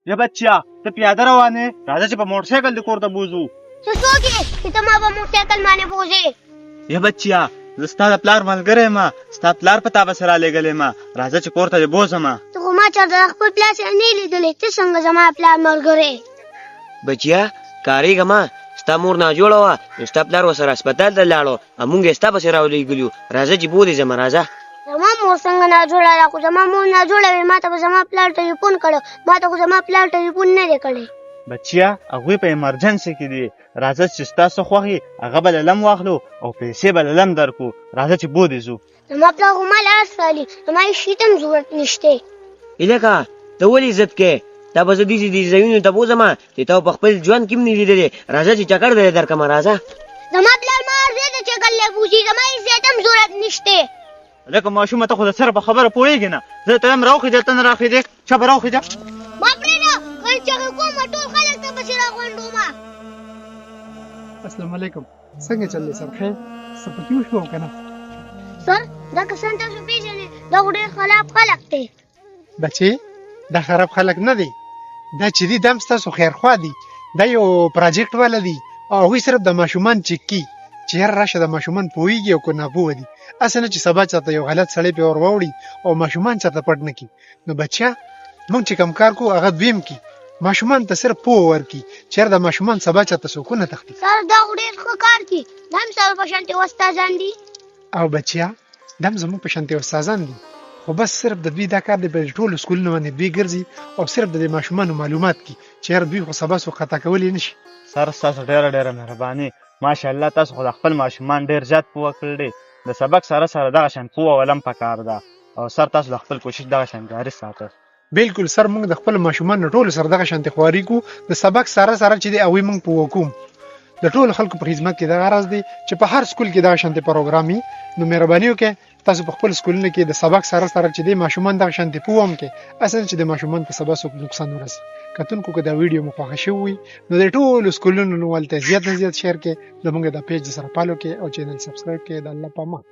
یا بچیا ته پیاده روانې راځه چې په موټر سایکل دې کور ته بوځو. ته څوک یې چې ته ما په موټر سایکل باندې بوځې؟ یا بچیا زه ستا د پلار ملګری یم، ستا پلار په تا پسې رالیږلی یم، راځه چې کور ته دې بوځم. ته خو ما چېرته د خپل پلار سره نه یې لیدلی، ته څنګه زما پلار ملګری؟ بچیا کارېږه ما ستا مور ناجوړه وه نو ستا پلار ورسره هسپتال ته لاړو او مونږ یې ستا پسې راولېږلي یو. راځه چې بوځې ځمه راځه. زما مور څنګه ناجوړه ده؟ خو زما مور ناجوړه وي، ما ته به زما پلار ټلیفون کړی، ما ته خو زما پلار ټلیفون نه دی کړی. بچیا هغوی په ایمرجنسي کې دي، راځه چې ستا څه خوښ وي هغه به له لم واخلو او پیسې به له لم درکړو. راځه چې بودې ځو. زما پلار خو ما لاس رالي، زما هېڅ شي ته هم ضرورت نشتی. هیلکه ته ولې عزت کوې؟ دا به زه دې ځایونو ته بوځمه چې تا په خپل ژوند کې هم نه لیدلی. راځه چې چکر دې درکړمه راځه. زما پلار ما هر ځای ته چکر لی بوځي، زما هېڅ ځای ته هم ضرورت نشتی. لکه ماشومه ته خو د سره په خبره پوهېږې نه، زه ته یم راوخېږه ته نه راخېږې، چپه راوخېږه. ما پرېږده کله چغې کوم ټول خلک ته پسې راغونډومه. السلام علیکم. څنګه چل دی سر خیر؟ څه پکې وشو که نه؟ سر دا کسان تاسو پېژنئ، دا خو ډېر خراب خلک دی. بچې دا خراب خلک نه دی، دا چې دي دا هم ستاسو خیرخوا دي. دا یو پراجیکټ والا دي او هغوی صرف د ماشومان چیک کي چې یاره راشه د ماشومان پوهېږي او که ناپوه دي. هسې نه چې سبا چاته یو غلط سړی پې ور واوړي او ماشومان چاته پټ نه کړي. نو بچیا موږ چې کوم کار کوو هغه دویم کي، ماشومان ته صرف پوه ورکړي چې یاره د ماشومان سبا چاته څوک ونه تښتي. سر دا خو ډېر ښه کار دی، دا هم ستاسو په شانتې استادان دي. او بچیا دا هم زموږ په شانتې استادان دي، خو بس صرف د دوی دا کار دی په ټولو سکولونو باندې دوی ګرځي او صرف د دې ماشومانو معلومات کي چې یاره دوی خو سبا څوک خطا کولی نه شي. سر ستاسو ډېره ډېره مهرباني، ماشاءالله تاسو خو د خپل ماشومان ډېر زیات پوه کړل دي. د سبق سره سره دغه شان پوه ولم پکار ده او سر تاسو د خپل کوشش دغه شان جاري ساتئ. بالکل سر موږ د خپل ماشومانو ټولو سره دغه شانتې خواري کوو، د سبق سره سره چې دی هغوی موږ پوه کوو. د ټولو خلکو په خدمت کې دغه غرض دی چې په هر سکول کې دغه شانتې پروګرام وي. نو مهرباني وکړئ تاسو په خپل سکولونو کې د سبق سره سره چې دی ماشومان دغه شانتې پوه هم کړئ، اصل چې د ماشومان په سبا څوک نقصان ورسي. کتونکو که دا ویډیو مو خوښه شوی وي نو د ټولو سکولونو والته زیات نه زیات شیر کړئ، زموږ د پیج سره فالو کړئ او چینل سبسکرایب کړئ. د الله په امان.